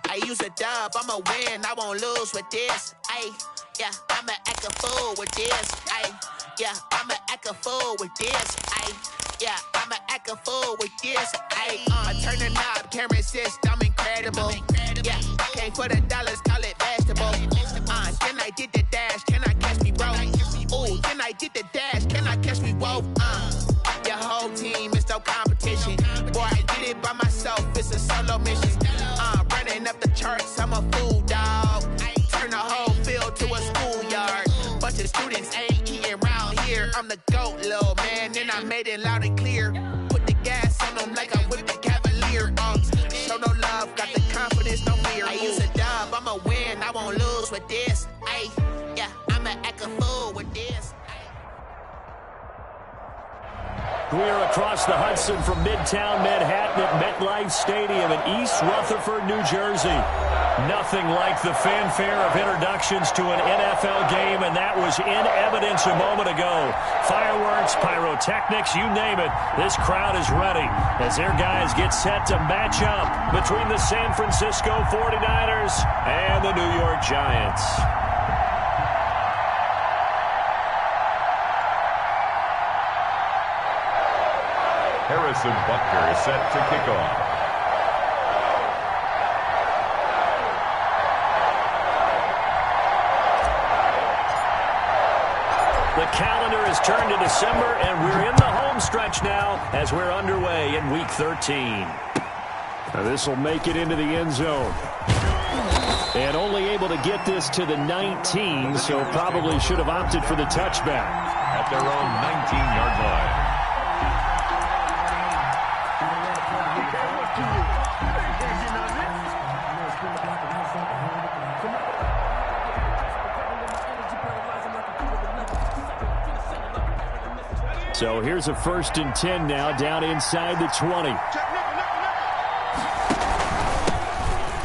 I use a dub, I'ma win, I won't lose with this. Ay, yeah, I'ma act a fool with this. Ay, yeah, I'ma act a fool with this. Ay, yeah, I'ma act a fool with this. Ay, I turn the knob, can't resist, I'm incredible. Yeah, came for the dollars, call it vegetable. Then I did the dash, can I catch me, bro? Ooh, then I did the dash, can I catch me, whoa? Your whole team is no competition. Boy, I did it by myself, it's a solo mission. Running up the charts, I'm a fool, dog. Turn the whole field to a schoolyard. Bunch of students ain't eating round here. I'm the GOAT, little man, and I made it loud and clear. Put the gas on them like I'm with the Cavalier. Show no love, got the confidence, no fear. I use a dub, I'ma win, I won't lose with this. Ay, yeah, I'ma act a fool with this. We're across the Hudson from Midtown Manhattan at MetLife Stadium in East Rutherford, New Jersey. Nothing like the fanfare of introductions to an NFL game, and that was in evidence a moment ago. Fireworks, pyrotechnics, you name it. This crowd is ready as their guys get set to match up between the San Francisco 49ers and the New York Giants. Harrison Butker is set to kick off. The calendar is turned to December, and we're in the home stretch now as we're underway in Week 13. This will make it into the end zone. And only able to get this to the 19, so probably should have opted for the touchback. At their own 19-yard line. So here's a 1st and 10 now, down inside the 20.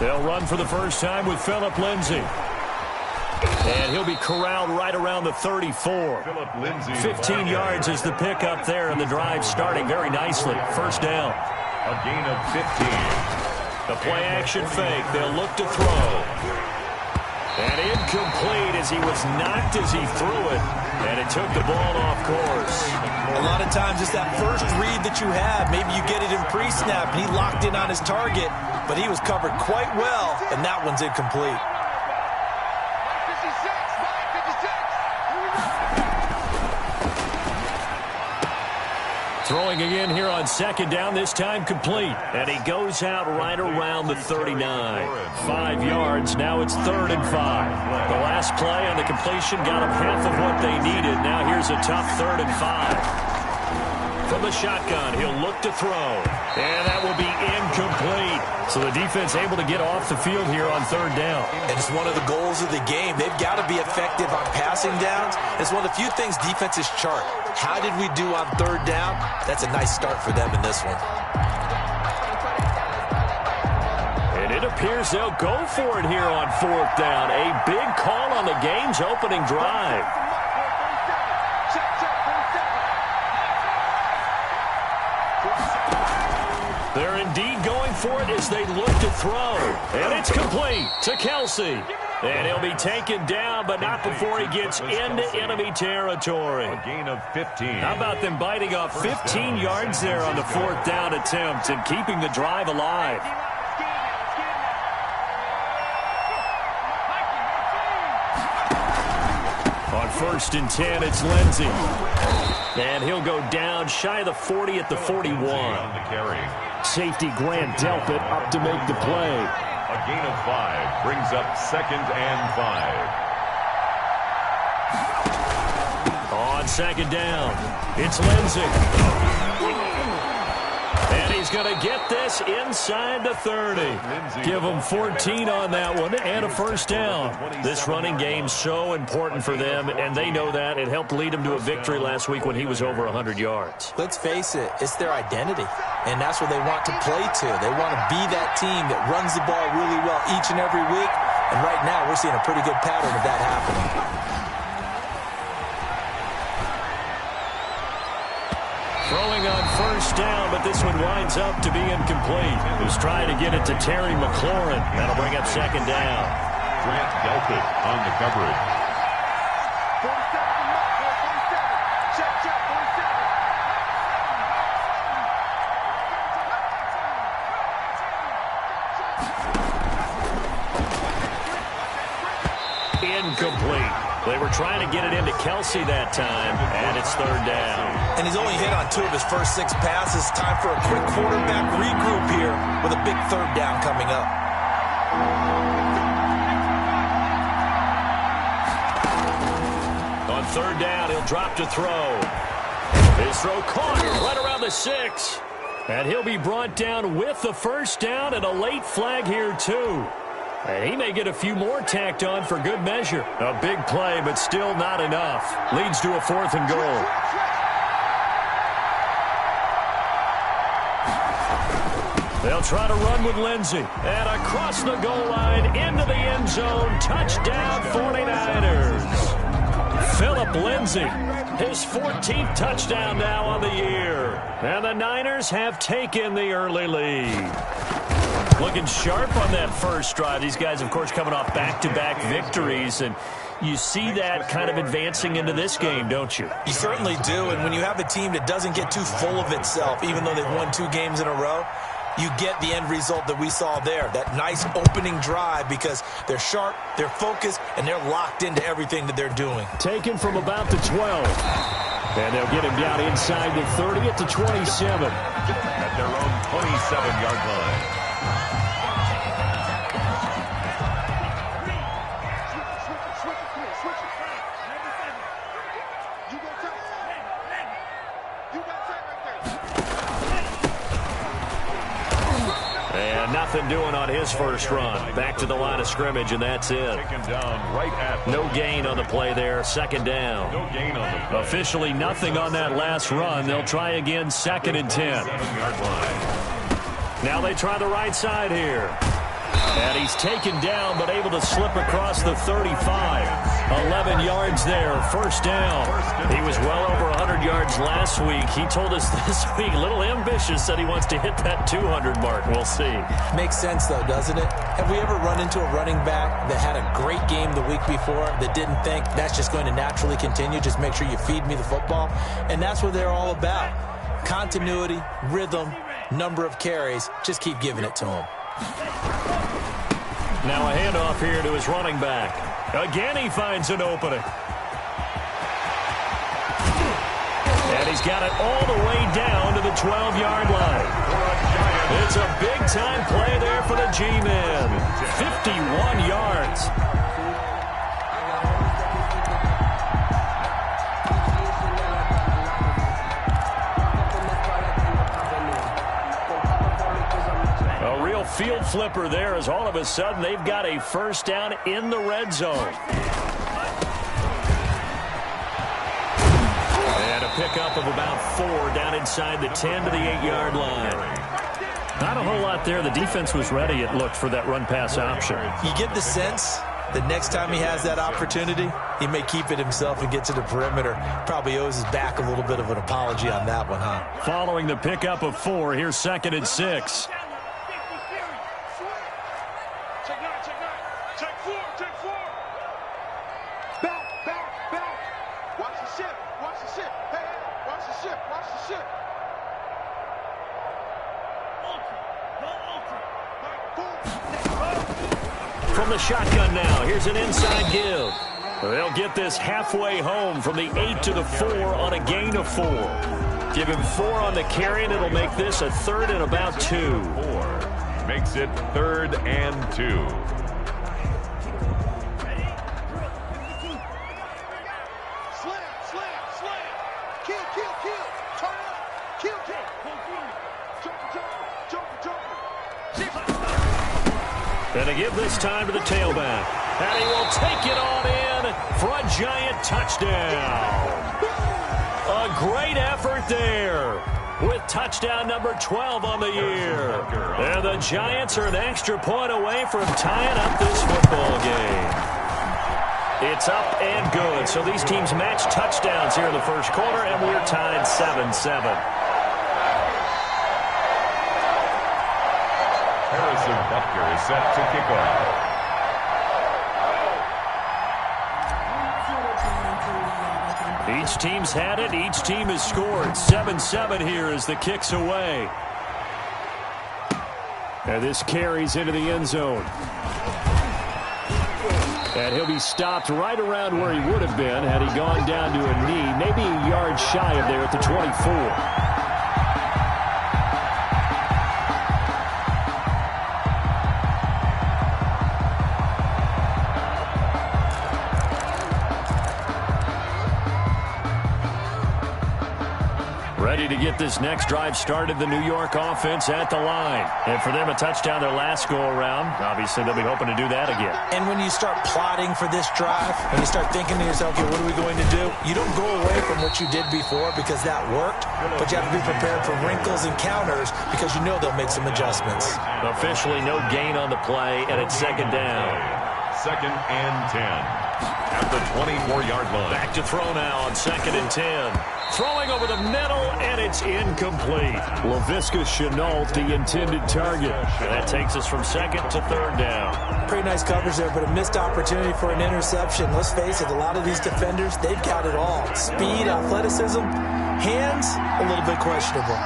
They'll run for the first time with Phillip Lindsay. And he'll be corralled right around the 34. 15 yards is the pickup there, and the drive starting very nicely. First down. A gain of 15. The play-action fake. They'll look to throw. And incomplete as he was knocked as he threw it. And it took the ball off course. A lot of times it's that first read that you have. Maybe you get it in pre-snap. He locked in on his target, but he was covered quite well, and that one's incomplete. Throwing again here on 2nd down, this time complete. And he goes out right around the 39. 5 yards, now it's 3rd and 5. The last play on the completion got him half of what they needed. Now here's a tough 3rd and 5. From the shotgun, he'll look to throw. And that will be incomplete. So the defense able to get off the field here on 3rd down. And it's one of the goals of the game. They've got to be effective on passing downs. It's one of the few things defenses chart. How did we do on 3rd down? That's a nice start for them in this one. And it appears they'll go for it here on 4th down. A big call on the game's opening drive. They're indeed going for it as they look to throw. And it's complete to Kelsey. And he'll be taken down, but not before he gets into enemy territory. A gain of 15. How about them biting off 15 yards there on the 4th down attempt and keeping the drive alive? On 1st and 10, it's Lindsay. And he'll go down shy of the 40 at the 41. Safety Grant Delpit up to make the play. A gain of 5 brings up 2nd and 5. On 2nd down, it's Lindsay. And he's going to get this inside the 30. Give him 14 on that one and a 1st down. This running game's so important for them, and they know that. It helped lead him to a victory last week when he was over 100 yards. Let's face it, it's their identity, and that's what they want to play to. They want to be that team that runs the ball really well each and every week, and right now we're seeing a pretty good pattern of that happening. Throwing on first down, but this one winds up to be incomplete. He was trying to get it to Terry McLaurin. That'll bring up second down. Grant Delpit on the coverage. Incomplete. They were trying to get it into Kelsey that time, and it's third down. And he's only hit on 2 of his first 6 passes. Time for a quick quarterback regroup here with a big third down coming up. On third down, he'll drop to throw. His throw caught right around the 6. And he'll be brought down with the first down and a late flag here, too. And he may get a few more tacked on for good measure. A big play, but still not enough. Leads to a 4th and goal. They'll try to run with Lindsey. And across the goal line, into the end zone. Touchdown, 49ers. Phillip Lindsay, his 14th touchdown now on the year. And the Niners have taken the early lead. Looking sharp on that first drive. These guys, of course, coming off back-to-back victories, and you see that kind of advancing into this game, don't you? You certainly do, and when you have a team that doesn't get too full of itself, even though they've won 2 games in a row, you get the end result that we saw there, that nice opening drive, because they're sharp, they're focused, and they're locked into everything that they're doing. Taken from about the 12. And they'll get him down inside the 30 at the 27. At their own 27-yard line. Nothing doing on his first run. Back to the line of scrimmage, and that's it. Taken down right at no gain on the play there. Second down. No gain on the play. Officially nothing on that last run. They'll try again, 2nd and 10. 7-yard line. Now they try the right side here. And he's taken down, but able to slip across the 35. 11 yards there, first down. He was well over 100 yards last week. He told us this week, a little ambitious, said he wants to hit that 200 mark. We'll see. Makes sense, though, doesn't it? Have we ever run into a running back that had a great game the week before that didn't think that's just going to naturally continue? Just make sure you feed me the football. And that's what they're all about. Continuity, rhythm, number of carries. Just keep giving it to him. Now a handoff here to his running back. Again, he finds an opening. And he's got it all the way down to the 12-yard line. It's a big-time play there for the G-Men. 51 yards. Field flipper there as all of a sudden they've got a first down in the red zone. And a pickup of about 4 down inside the 10 to the 8-yard line. Not a whole lot there. The defense was ready, it looked, for that run-pass option. You get the sense that next time he has that opportunity, he may keep it himself and get to the perimeter. Probably owes his back a little bit of an apology on that one, huh? Following the pickup of 4, here's 2nd and 6. From the shotgun now, here's an inside give. They'll get this halfway home from the 8 to the 4 on a gain of 4. Give him 4 on the carry, and it'll make this a 3rd and about 2. 4 makes it 3rd and 2. And to give this time to the tailback. And he will take it on in for a giant touchdown. A great effort there with touchdown number 12 on the year. And the Giants are an extra point away from tying up this football game. It It's up and good. So these teams match touchdowns here in the first quarter, and we're tied 7-7. Harrison Butker is set to kick off. Each team's had it. Each team has scored. 7-7 here as the kick's away. And this carries into the end zone. And he'll be stopped right around where he would have been had he gone down to a knee, maybe a yard shy of there at the 24. Ready to get this next drive started, the New York offense at the line. And for them, a touchdown their last go-around. Obviously, they'll be hoping to do that again. And when you start plotting for this drive, when you start thinking to yourself, okay, what are we going to do? You don't go away from what you did before because that worked, but you have to be prepared for wrinkles and counters because you know they'll make some adjustments. Officially, no gain on the play, and it's second down. 2nd and 10 at the 24-yard line. Back to throw now on 2nd and 10. Throwing over the middle, and it's incomplete. Laviska Shenault, the intended target. And that takes us from 2nd to 3rd down. Pretty nice coverage there, but a missed opportunity for an interception. Let's face it, a lot of these defenders, they've got it all. Speed, athleticism, hands, a little bit questionable.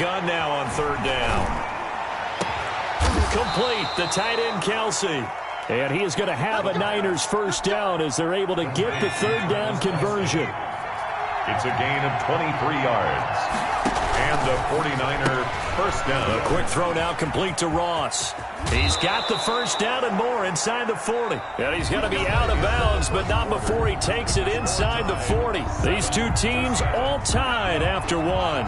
Gun now on 3rd down. Complete, the tight end Kelsey. And he is going to have a Niners first down as they're able to get the 3rd down conversion. It's a gain of 23 yards. And the 49er first down. A quick throw now complete to Ross. He's got the first down and more inside the 40. And he's going to be out of bounds, but not before he takes it inside the 40. These two teams all tied after one.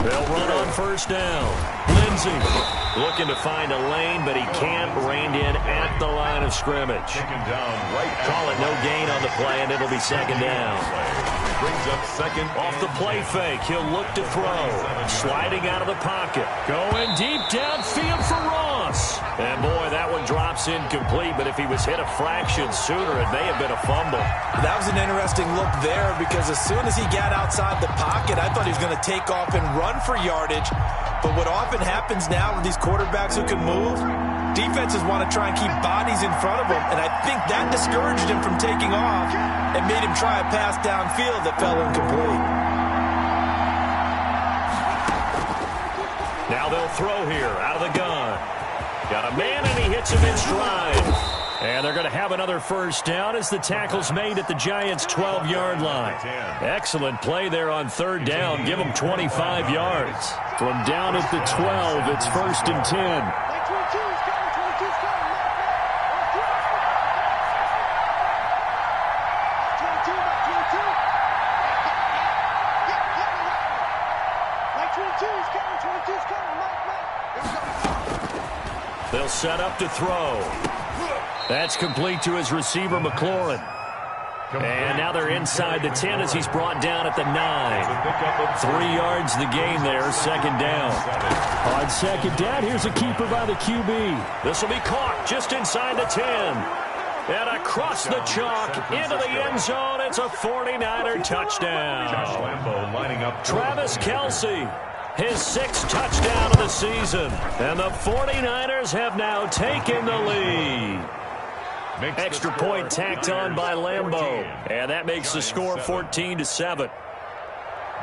They'll run on first down. Lindsey looking to find a lane, but he can't. Reined in at the line of scrimmage. Call it no gain on the play, and it'll be second down. Brings up second. Off the play fake, he'll look to throw. Sliding out of the pocket. Going deep downfield for Ross. And boy, that one drops incomplete, but if he was hit a fraction sooner, it may have been a fumble. That was an interesting look there because as soon as he got outside the pocket, I thought he was going to take off and run for yardage. But what often happens now with these quarterbacks who can move, defenses want to try and keep bodies in front of them, and I think that discouraged him from taking off and made him try a pass downfield that fell incomplete. Now they'll throw here out of the gun. Got a man, and he hits him in stride. And they're going to have another first down as the tackle's made at the Giants' 12-yard line. Excellent play there on 3rd down. Give them 25 yards. From down at the 12, it's 1st and 10. They'll set up to throw. That's complete to his receiver, McLaurin. And now they're inside the 10 as he's brought down at the 9. 3 yards the gain there, 2nd down. On 2nd down, here's a keeper by the QB. This will be caught just inside the 10. And across the chalk into the end zone, it's a 49er touchdown. Josh Lambo lining up. Travis Kelce, his 6th touchdown of the season. And the 49ers have now taken the lead. Extra point tacked on by Lambo. And that makes the score 14-7.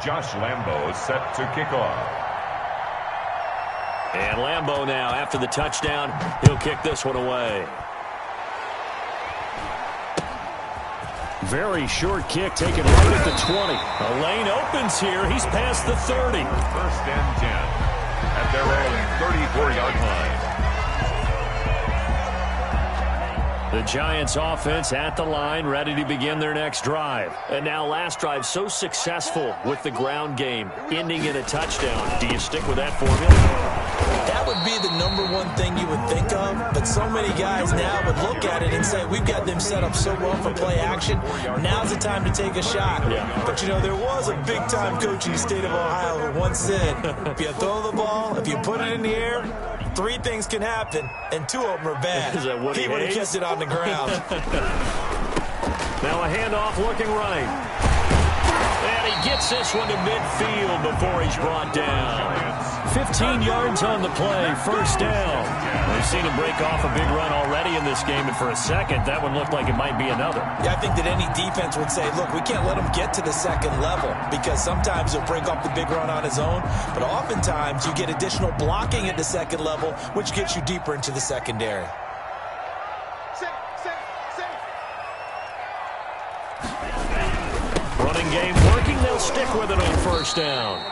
Josh Lambo is set to kick off. And Lambo now, after the touchdown, he'll kick this one away. Very short kick taken right at the 20. A lane opens here. He's past the 30. 1st and 10 at their own 34-yard line. The Giants offense at the line, ready to begin their next drive. And now last drive so successful with the ground game, ending in a touchdown. Do you stick with that formula? That would be the number one thing you would think of, but so many guys now would look at it and say, we've got them set up so well for play action, now's the time to take a shot. But, you know, there was a big-time coach in the state of Ohio who once said, if you throw the ball, if you put it in the air, 3 things can happen, and 2 of them are bad. He would have kept it on the ground. Now a handoff looking right. And he gets this one to midfield before he's brought down. 15 yards on the play, first down. We've seen him break off a big run already in this game, and for a second, that one looked like it might be another. Yeah, I think that any defense would say, look, we can't let him get to the second level, because sometimes he'll break off the big run on his own, but oftentimes you get additional blocking at the second level, which gets you deeper into the secondary. Running game working, they'll stick with it on first down.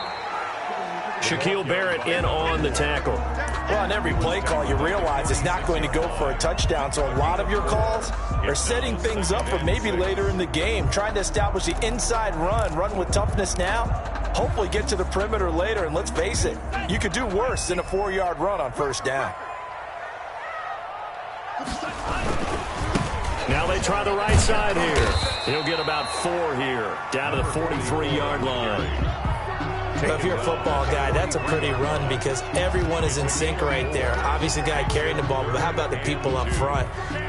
Shaquille Barrett in on the tackle. Well, on every play call, you realize it's not going to go for a touchdown, so a lot of your calls are setting things up for maybe later in the game, trying to establish the inside run with toughness now, hopefully get to the perimeter later, and let's face it, you could do worse than a 4-yard run on first down. Now they try the right side here. He'll get about 4 here, down to the 43-yard line. But if you're a football guy, that's a pretty run because everyone is in sync right there. Obviously, the guy carrying the ball, but how about the people up front?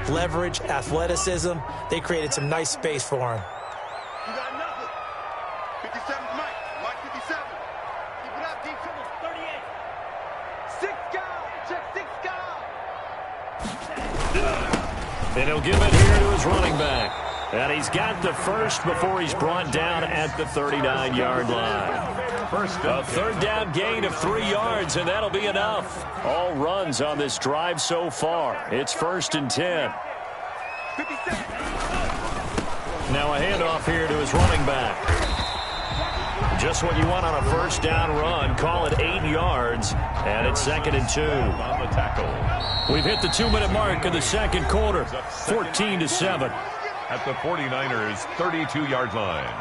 Leverage, athleticism, they created some nice space for him. You got nothing. 57, Mike 57. Keep it up, deep triple, 38. 6 guys, check 6 guys. And he'll give it here to his running back. And he's got the first before he's brought down at the 39-yard line. A third down gain of 3 yards, and that'll be enough. All runs on this drive so far. It's 1st and 10. Now a handoff here to his running back. Just what you want on a first down run. Call it 8 yards, and it's 2nd and 2. On the tackle. We've hit the 2-minute mark of the second quarter. 14-7. At the 49ers' 32-yard line.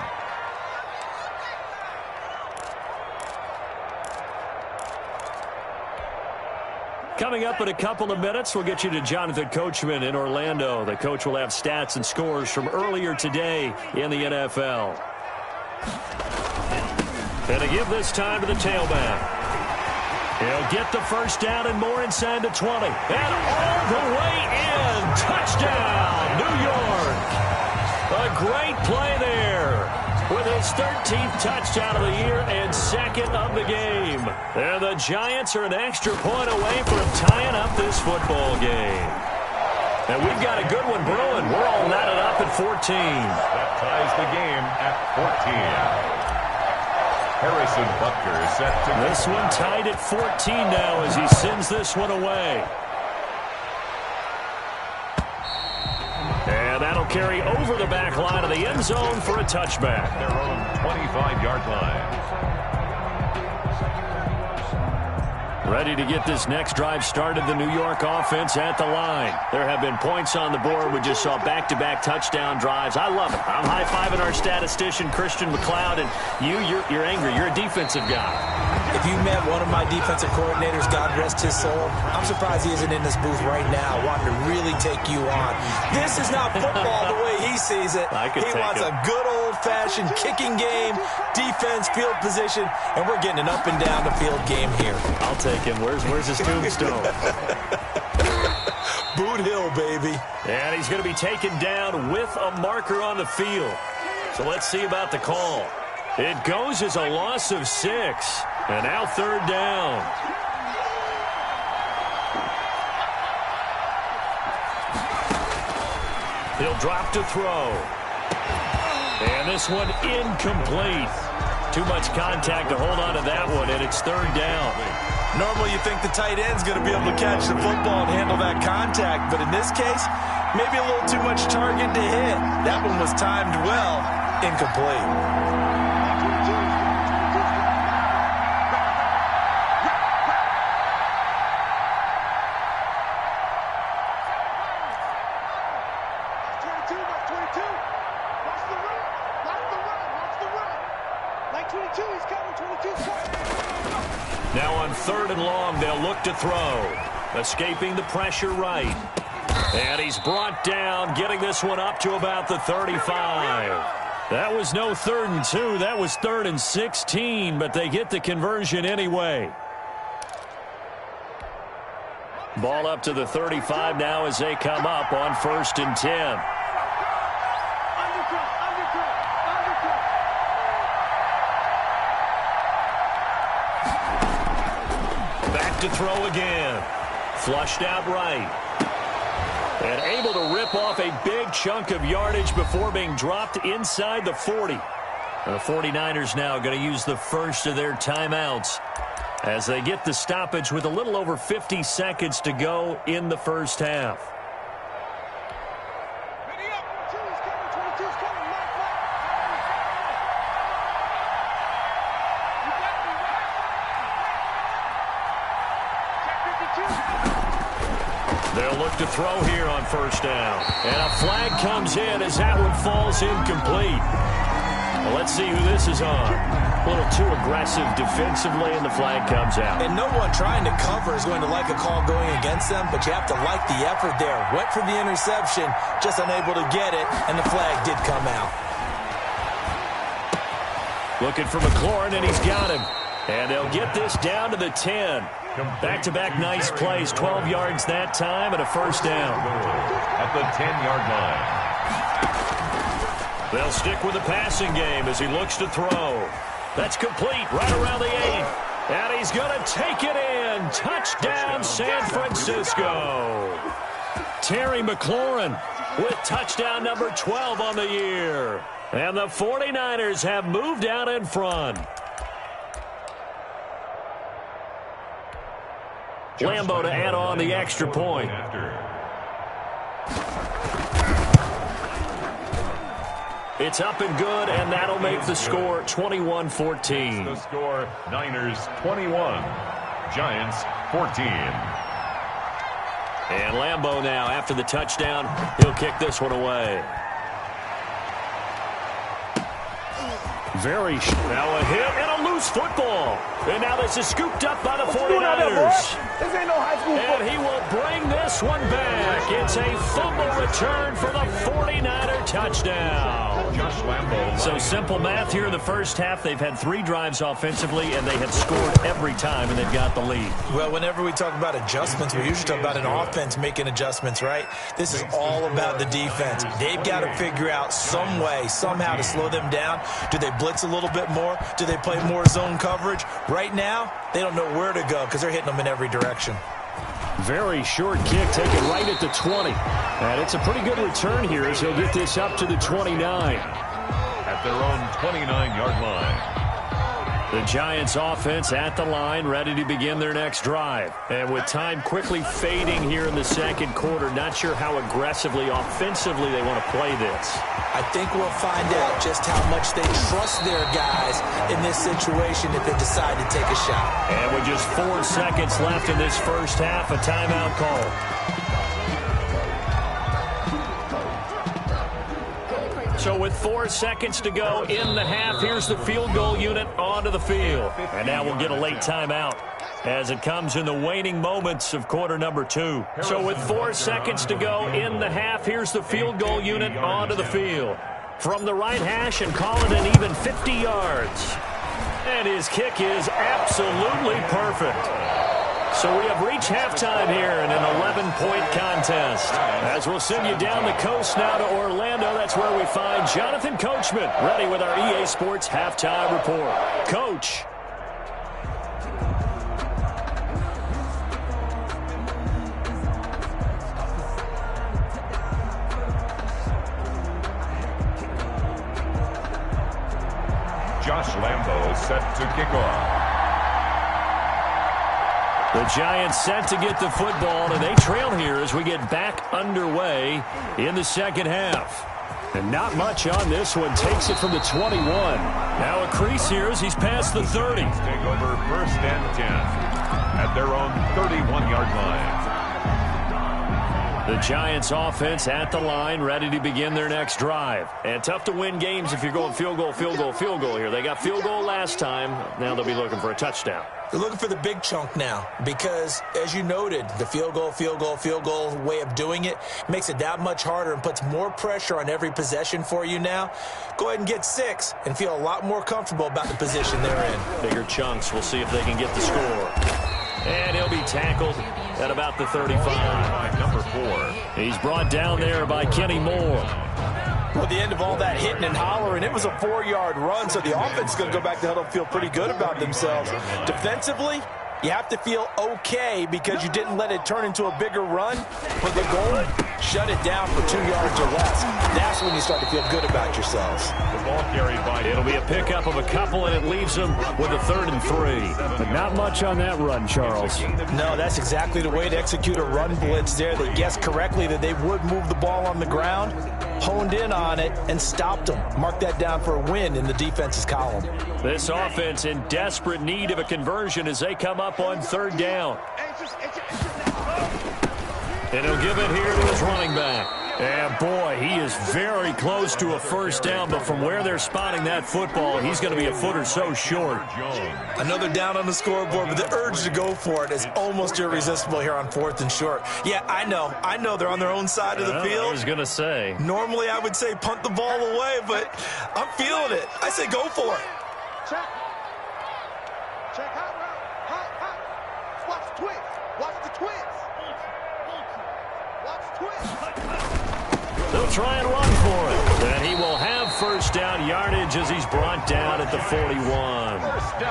Coming up in a couple of minutes, we'll get you to Jonathan Coachman in Orlando. The coach will have stats and scores from earlier today in the NFL. And to give this time to the tailback. He'll get the first down and more inside the 20. And all the way in. Touchdown, New York. A great play there with his 13th touchdown of the year and 2nd of the game. And the Giants are an extra point away from tying up this football game. And we've got a good one brewing. We're all knotted up at 14. That ties the game at 14. Harrison Butker set to this one tied at 14 now as he sends this one away. And that'll carry over the back line of the end zone for a touchback. their own 25-yard line. Ready to get this next drive started, the New York offense at the line. There have been points on the board. We just saw back-to-back touchdown drives. I love it. I'm high-fiving our statistician, Christian McLeod, and you're angry. You're a defensive guy. If you met one of my defensive coordinators, God rest his soul, I'm surprised he isn't in this booth right now wanting to really take you on. This is not football the way he sees it. He wants a good old-fashioned kicking game, defense, field position, and we're getting an up-and-down-the-field game here. I'll take him. Where's his tombstone? Boot Hill, baby. And he's going to be taken down with a marker on the field. So let's see about the call. It goes as a loss of 6. And now 3rd down. He'll drop to throw. And this one incomplete. Too much contact to hold on to that one, and it's 3rd down. Normally you think the tight end's going to be able to catch the football and handle that contact, but in this case, maybe a little too much target to hit. That one was timed well, incomplete. Now on 3rd and long, they'll look to throw. Escaping the pressure right. And he's brought down, getting this one up to about the 35. That was no 3rd and 2. That was 3rd and 16, but they get the conversion anyway. Ball up to the 35 now as they come up on 1st and 10. Back to throw again. Flushed out right. And able to rip off a big chunk of yardage before being dropped inside the 40. The 49ers now going to use the first of their timeouts as they get the stoppage with a little over 50 seconds to go in the first half. They'll look to throw here on 1st down. And a flag comes in as that one falls incomplete. Well, let's see who this is on. A little too aggressive defensively, and the flag comes out. And no one trying to cover is going to like a call going against them, but you have to like the effort there. Went for the interception, just unable to get it, and the flag did come out. Looking for McLaurin, and he's got him. And they'll get this down to the 10. Back-to-back nice plays, 12 yards that time, and a 1st down. At the 10-yard line. They'll stick with the passing game as he looks to throw. That's complete right around the 8. And he's going to take it in. Touchdown, San Francisco. Terry McLaurin with touchdown number 12 on the year. And the 49ers have moved out in front. Lambeau to add on the extra point. It's up and good, and that'll make the score 21-14. The score, Niners 21, Giants 14. And Lambeau now, after the touchdown, he'll kick this one away. Now a hit and a loose football. And now this is scooped up by the 49ers. This ain't no high school football. And he will bring this one back. It's a fumble return for the 49er touchdown. Josh Lambeau. So simple math here in the first half. They've had 3 drives offensively, and they have scored every time, and they've got the lead. Well, whenever we talk about adjustments, we usually talk about an offense making adjustments, right? This is all about the defense. They've got to figure out some way, somehow to slow them down. Do they blitz a little bit more? Do they play more zone coverage? Right now, they don't know where to go because they're hitting them in every direction. Very short kick taken right at the 20. And it's a pretty good return here as he'll get this up to the 29. At their own 29-yard line. The Giants offense at the line, ready to begin their next drive. And with time quickly fading here in the second quarter, not sure how aggressively, offensively they want to play this. I think we'll find out just how much they trust their guys in this situation if they decide to take a shot. And with just 4 seconds left in this first half, a timeout call. So with 4 seconds to go in the half, here's the field goal unit onto the field. And now we'll get a late timeout as it comes in the waning moments of quarter number 2. So with 4 seconds to go in the half, here's the field goal unit onto the field. From the right hash and call it an even 50 yards. And his kick is absolutely perfect. So we have reached halftime here in an 11-point contest. As we'll send you down the coast now to Orlando, that's where we find Jonathan Coachman ready with our EA Sports Halftime Report. Coach. Josh Lambeau set to kick off. The Giants set to get the football, and they trail here as we get back underway in the second half. And not much on this one. Takes it from the 21. Now a crease here as he's past the 30. Take over 1st and 10 at their own 31-yard line. The Giants offense at the line, ready to begin their next drive. And tough to win games if you're going field goal, field goal, field goal here. They got field goal last time. Now they'll be looking for a touchdown. They're looking for the big chunk now because, as you noted, the field goal way of doing it makes it that much harder and puts more pressure on every possession for you now. Go ahead and get 6 and feel a lot more comfortable about the position they're in. Bigger chunks. We'll see if they can get the score. And he'll be tackled at about the 35. Number 4. He's brought down there by Kenny Moore. Well, the end of all that hitting and hollering, it was a 4-yard run, so the offense is going to go back to huddle and feel pretty good about themselves. Defensively, you have to feel okay because you didn't let it turn into a bigger run. But the goal, shut it down for 2 yards or less. That's when you start to feel good about yourselves. The ball carried by. It'll be a pickup of a couple, and it leaves them with a 3rd and 3. But not much on that run, Charles. No, that's exactly the way to execute a run blitz there. They guessed correctly that they would move the ball on the ground, honed in on it, and stopped them. Mark that down for a win in the defense's column. This offense in desperate need of a conversion as they come up on 3rd down. And he'll give it here to his running back. And, boy, he is very close to a 1st down, but from where they're spotting that football, he's going to be a foot or so short. Another down on the scoreboard, but the urge to go for it is almost irresistible here on 4th and short. Yeah, I know they're on their own side of the field. I was going to say. Normally, I would say punt the ball away, but I'm feeling it. I say go for it. Check. Check hot route. Hot. Watch the twist. Watch the twist. Watch the twist. They'll try and run for it. And he will have 1st down yardage as he's brought down at the 41.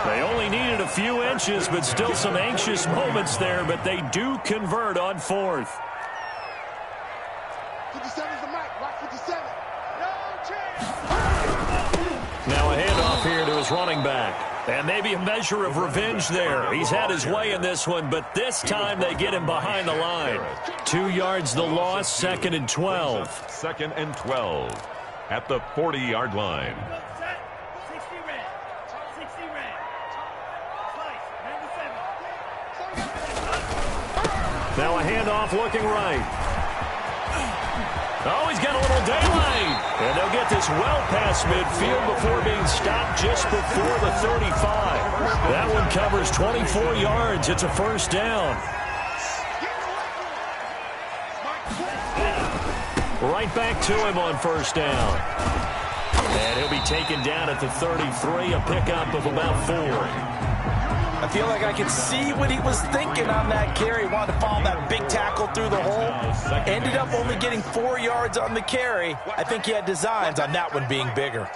They only needed a few inches, but still some anxious moments there, but they do convert on 4th. 57 is the mic. Watch 57. No chance. Now a handoff here to his running back. And maybe a measure of revenge there. He's had his way in this one, but this time they get him behind the line. 2 yards the loss, 2nd and 12. 2nd and 12 at the 40-yard line. Now a handoff looking right. Oh, he's got a little daylight. And they'll get this well past midfield before being stopped just before the 35. That one covers 24 yards. It's a 1st down. Right back to him on 1st down. And he'll be taken down at the 33, a pickup of about 4. I feel like I can see what he was thinking on that carry. Wanted to follow that big tackle through the hole. Ended up only getting 4 yards on the carry. I think he had designs on that one being bigger.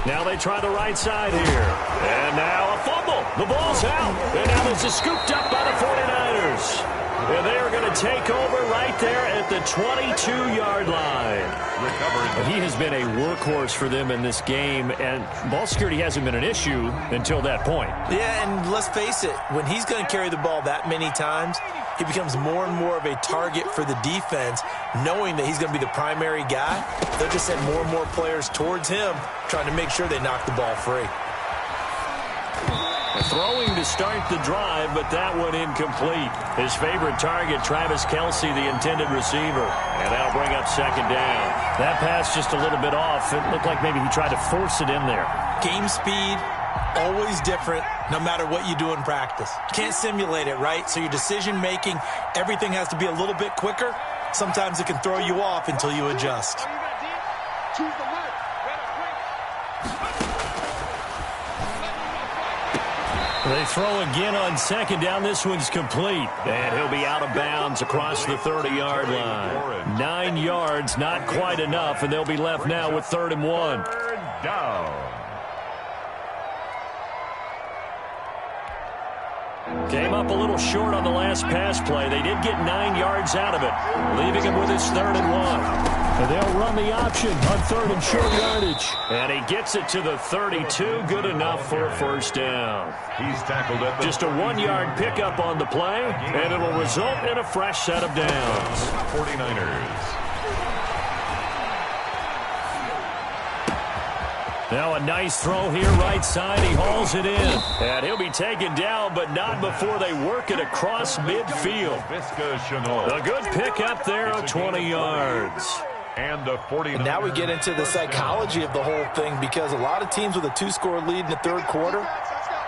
Now they try the right side here. And now a fumble. The ball's out. And now this is scooped up by the 49ers. And they are going to take over right there at the 22-yard line. He has been a workhorse for them in this game, and ball security hasn't been an issue until that point. Yeah, and let's face it, when he's going to carry the ball that many times, he becomes more and more of a target for the defense, knowing that he's going to be the primary guy. They'll just send more and more players towards him, trying to make sure they knock the ball free. Throwing to start the drive, but that one incomplete. His favorite target, Travis Kelce, the intended receiver. And that'll bring up 2nd down. That pass just a little bit off. It looked like maybe he tried to force it in there. Game speed, always different, no matter what you do in practice. Can't simulate it, right? So your decision-making, everything has to be a little bit quicker. Sometimes it can throw you off until you adjust. Choose the mic. They throw again on 2nd down. This one's complete. And he'll be out of bounds across the 30-yard line. 9 yards, not quite enough, and they'll be left now with 3rd and 1. 3rd down. Came up a little short on the last pass play. They did get 9 yards out of it, leaving him with his 3rd and 1. And they'll run the option on 3rd and short yardage. And he gets it to the 32. Good enough for a 1st down. He's tackled at the just a 1-yard pickup on the play, and it'll result in a fresh set of downs. 49ers. Now a nice throw here right side. He hauls it in. And he'll be taken down, but not before they work it across midfield. A good pick up there of 20 yards. And the 49. And now we get into the psychology of the whole thing, because a lot of teams with a 2-score lead in the third quarter,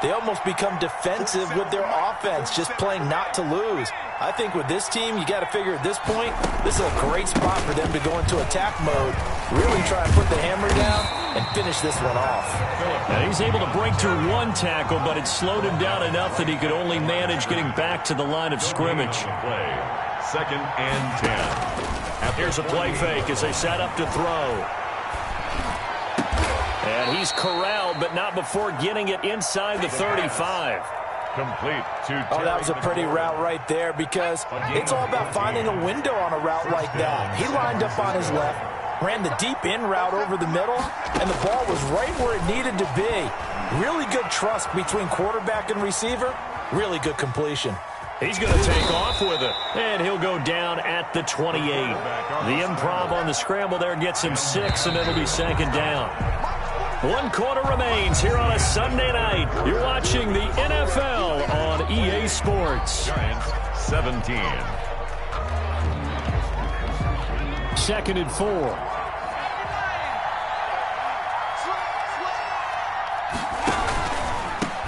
they almost become defensive with their offense, just playing not to lose. I think with this team, you got to figure at this point, this is a great spot for them to go into attack mode, really try and put the hammer down and finish this one off. And he's able to break through one tackle, but it slowed him down enough that he could only manage getting back to the line of scrimmage. Second and 10. Here's a play fake as they set up to throw. And he's corralled, but not before getting it inside the 35. Complete to Oh, that was a pretty route right there, because it's all about finding a window on a route like that. He lined up on his left, ran the deep in route over the middle, and the ball was right where it needed to be. Really good trust between quarterback and receiver. Really good completion. He's going to take off with it, and he'll go down at the 28. The improv on the scramble there gets him 6, and it'll be second down. 1 quarter remains here on a Sunday night. You're watching the NFL on EA Sports. Giants 17. Second and 4.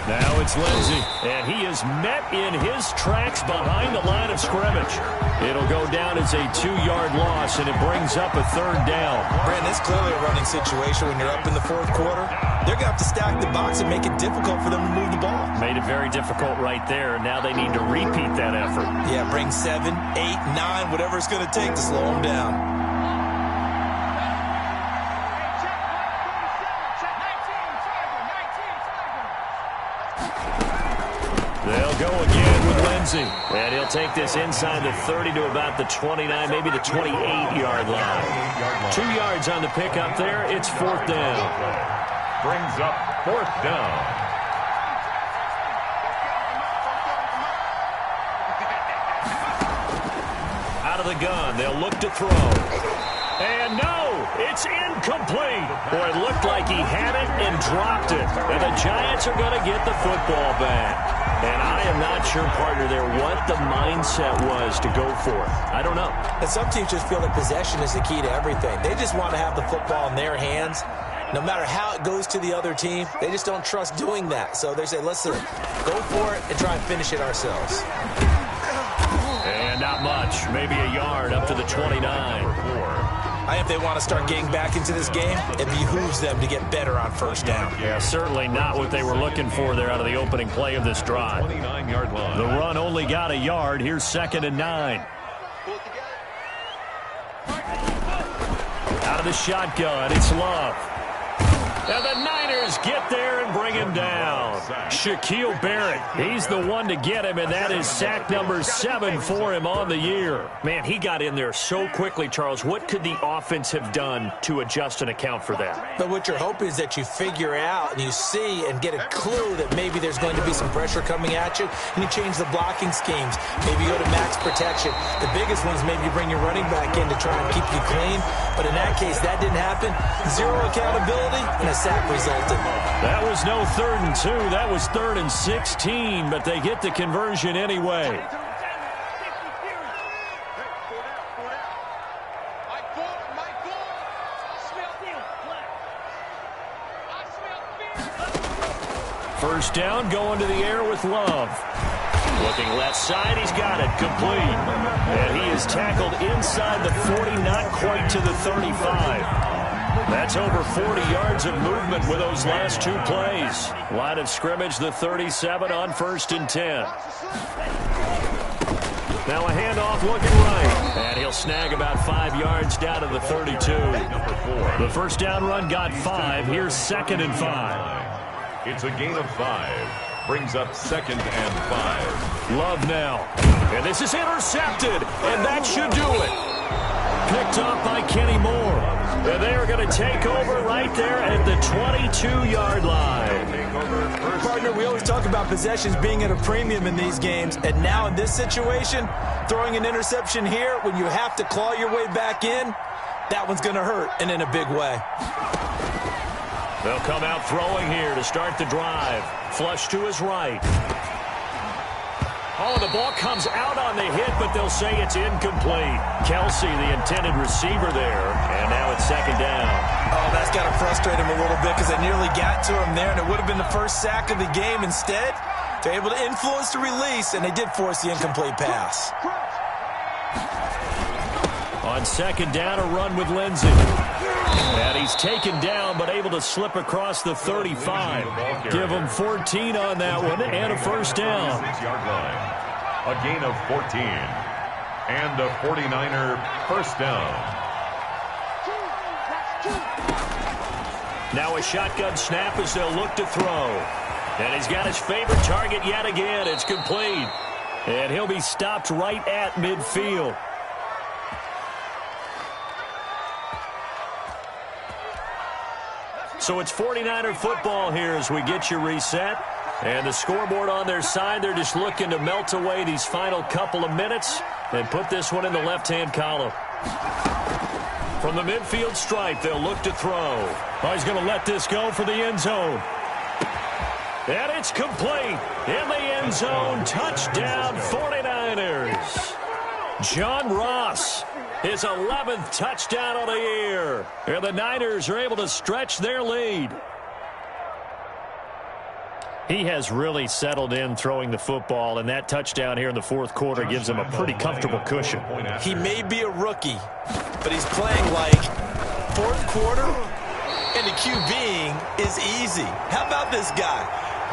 Now it's Lindsey, and he is met in his tracks behind the line of scrimmage. It'll go down as a 2-yard loss, and it brings up a third down. Brandon, it's clearly a running situation when you're up in the fourth quarter. They're going to have to stack the box and make it difficult for them to move the ball. Made it very difficult right there, and now they need to repeat that effort. Yeah, bring 7, 8, 9, whatever it's going to take to slow them down. They'll go again with Lindsey. And he'll take this inside the 30 to about the 29, maybe the 28-yard line. 2 yards on the pickup there. It's fourth down. Brings up fourth down. Out of the gun. They'll look to throw. And no, it's incomplete. Boy, it looked like he had it and dropped it. And the Giants are going to get the football back. And I am not sure, partner, there what the mindset was to go for it. I don't know. And some teams just feel that possession is the key to everything. They just want to have the football in their hands. No matter how it goes to the other team, they just don't trust doing that. So they say, listen, go for it and try and finish it ourselves. And not much. Maybe a yard up to the 29. I think they want to start getting back into this game. It behooves them to get better on first down. Yeah, certainly not what they were looking for there out of the opening play of this drive. 29-yard line. The run only got a yard. Here's second and 9. Out of the shotgun, it's Love. And the Niners get there and bring him down. Shaquille Barrett, he's the one to get him, and that is sack number 7 for him on the year. Man, he got in there so quickly, Charles. What could the offense have done to adjust and account for that? But what you're hoping is that you figure out and you see and get a clue that maybe there's going to be some pressure coming at you, and you change the blocking schemes. Maybe you go to max protection. The biggest one is maybe you bring your running back in to try and keep you clean. But in that case, that didn't happen. 0 accountability, and a sack resulted. That was no 3rd and 2. That was 3rd and 16, but they get the conversion anyway. First down, going to the air with Love. Looking left side, he's got it, complete. And he is tackled inside the 40, not quite to the 35. That's over 40 yards of movement with those last 2 plays. Line of scrimmage, the 37 on 1st and 10. Now a handoff looking right. And he'll snag about 5 yards down to the 32. The first down run got 5. Here's 2nd and 5. It's a gain of 5. Brings up 2nd and 5. Love now. And this is intercepted. And that should do it. Picked up by Kenny Moore. And they are going to take over right there at the 22-yard line. Partner, we always talk about possessions being at a premium in these games. And now in this situation, throwing an interception here when you have to claw your way back in, that one's going to hurt, and in a big way. They'll come out throwing here to start the drive. Flush to his right. Oh, the ball comes out on the hit, but they'll say it's incomplete. Kelsey, the intended receiver there, and now it's second down. Oh, that's got to frustrate him a little bit because they nearly got to him there, and it would have been the first sack of the game. Instead, they're able to influence the release, and they did force the incomplete pass. On second down, a run with Lindsey. And he's taken down, but able to slip across the 35. Give him 14 on that one, and a first down. 6-yard line. A gain of 14. And a 49er first down. Now a shotgun snap as they'll look to throw. And he's got his favorite target yet again. It's complete. And he'll be stopped right at midfield. So it's 49er football here as we get you reset. And the scoreboard on their side, they're just looking to melt away these final couple of minutes and put this one in the left-hand column. From the midfield stripe, they'll look to throw. Oh, he's going to let this go for the end zone. And it's complete. In the end zone, touchdown 49ers. John Ross, his 11th touchdown of the year. And the Niners are able to stretch their lead. He has really settled in throwing the football, and that touchdown here in the fourth quarter gives him a pretty comfortable cushion. He may be a rookie, but he's playing like fourth quarter, and the QBing is easy. How about this guy?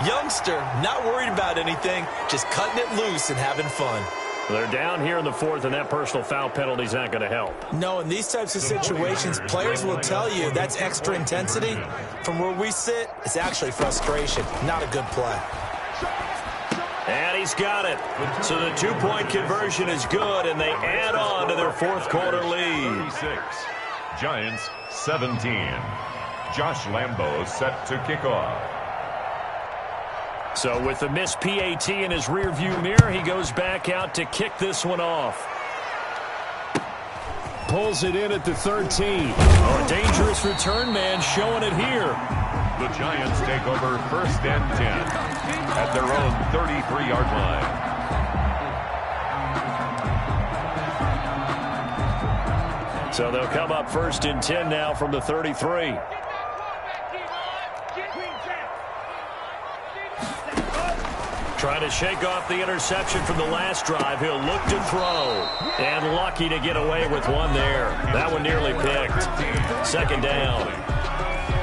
Youngster, not worried about anything, just cutting it loose and having fun. They're down here in the fourth, and that personal foul penalty is not going to help. No, in these types of situations, players will tell you that's extra intensity. From where we sit, it's actually frustration. Not a good play. And he's got it. So the two-point conversion is good, and they add on to their fourth quarter lead. 36. Giants 17. Josh Lambo set to kick off. So with the missed PAT in his rearview mirror, he goes back out to kick this one off. Pulls it in at the 13. Oh, a dangerous return man showing it here. The Giants take over first and 10 at their own 33-yard line. So they'll come up first and 10 now from the 33. Trying to shake off the interception from the last drive. He'll look to throw. And lucky to get away with one there. That one nearly picked. Second down.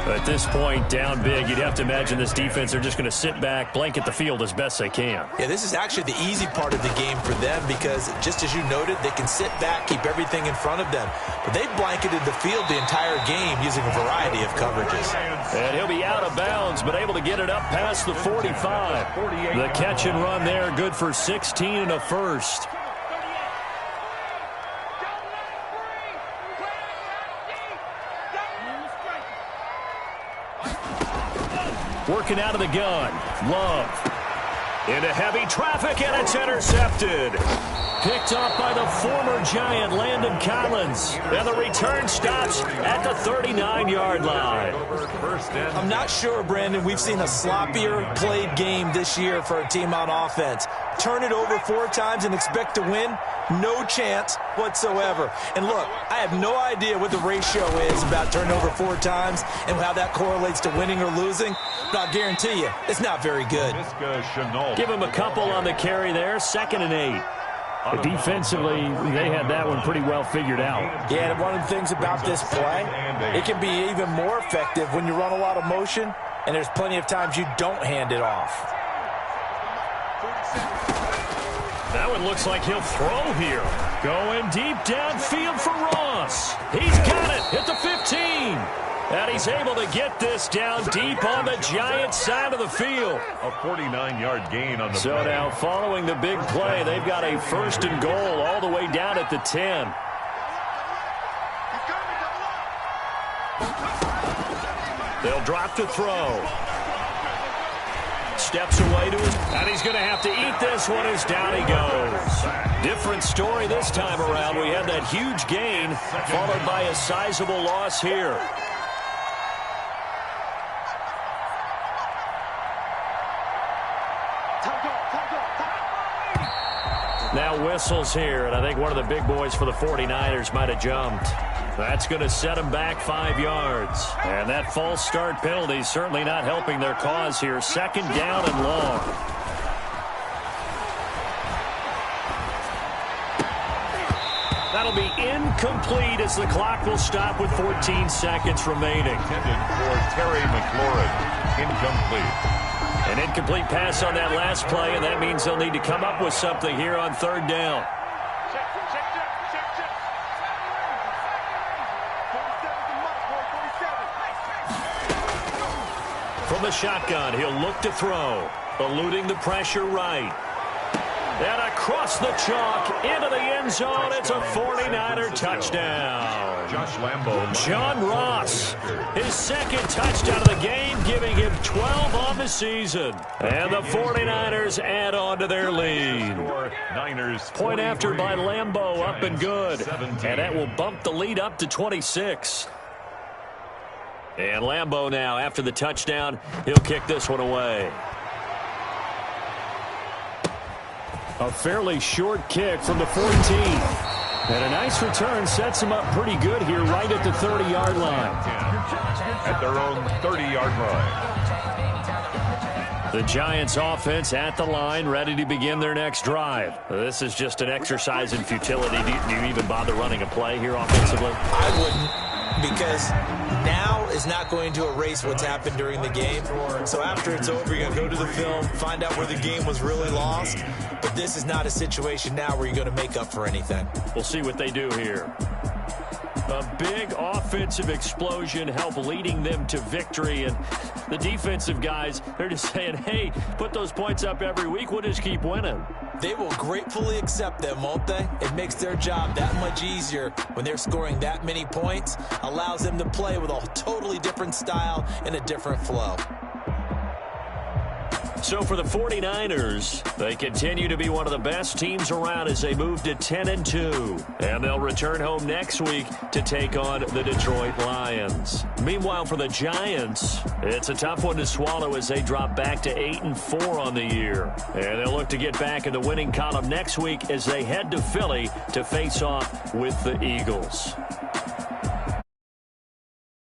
At this point, down big, you'd have to imagine this defense, they're just going to sit back, blanket the field as best they can. Yeah, this is actually the easy part of the game for them because, just as you noted, they can sit back, keep everything in front of them. But they've blanketed the field the entire game using a variety of coverages. And he'll be out of bounds, but able to get it up past the 45. The catch and run there, good for 16 and a first. Working out of the gun. Love. Into heavy traffic, and it's intercepted. Picked up by the former Giant, Landon Collins. And the return stops at the 39-yard line. I'm not sure, Brandon, we've seen a sloppier played game this year for a team on offense. Turn it over 4 times and expect to win? No chance whatsoever. And look, I have no idea what the ratio is about turning over 4 times and how that correlates to winning or losing. But I'll guarantee you, it's not very good. Give him a couple on the carry there, 2nd and 8. But defensively, they had that one pretty well figured out. Yeah, and one of the things about this play, it can be even more effective when you run a lot of motion, and there's plenty of times you don't hand it off. That one looks like he'll throw here. Going deep downfield for Ross. He's got it at the 15. And he's able to get this down deep on the Giants side of the field. A 49-yard gain on the So play. now following the big play, they've got a 1st and goal all the way down at the 10. They'll drop to throw. Steps away to his, and he's going to have to eat this one as down he goes. Different story this time around. We had that huge gain followed by a sizable loss here. Now whistles here, and I think one of the big boys for the 49ers might have jumped. That's going to set them back 5 yards. And that false start penalty certainly not helping their cause here. 2nd down and long. That'll be incomplete as the clock will stop with 14 seconds remaining. Intended for Terry McLaurin. Incomplete. An incomplete pass on that last play, and that means they'll need to come up with something here on 3rd down. From the shotgun, he'll look to throw, eluding the pressure right. And across the chalk, into the end zone, it's a 49er touchdown. Josh Lambo. John Ross, his 2nd touchdown of the game, giving him 12 on the season. And the 49ers add on to their lead. Point after by Lambo, up and good. And that will bump the lead up to 26. And Lambo now, after the touchdown, he'll kick this one away. A fairly short kick from the 14. And a nice return sets him up pretty good here right at the 30-yard line. At their own 30-yard line. The Giants offense at the line, ready to begin their next drive. This is just an exercise in futility. Do you even bother running a play here offensively? I wouldn't, because now is not going to erase what's happened during the game. So after it's over, you're going to go to the film, find out where the game was really lost. But this is not a situation now where you're going to make up for anything. We'll see what they do here. A big offensive explosion helped leading them to victory. And the defensive guys, they're just saying, hey, put those points up every week. We'll just keep winning. They will gratefully accept them, won't they? It makes their job that much easier when they're scoring that many points. Allows them to play with a totally different style and a different flow. So for the 49ers, they continue to be one of the best teams around as they move to 10-2. And they'll return home next week to take on the Detroit Lions. Meanwhile, for the Giants, it's a tough one to swallow as they drop back to 8-4 on the year. And they'll look to get back in the winning column next week as they head to Philly to face off with the Eagles.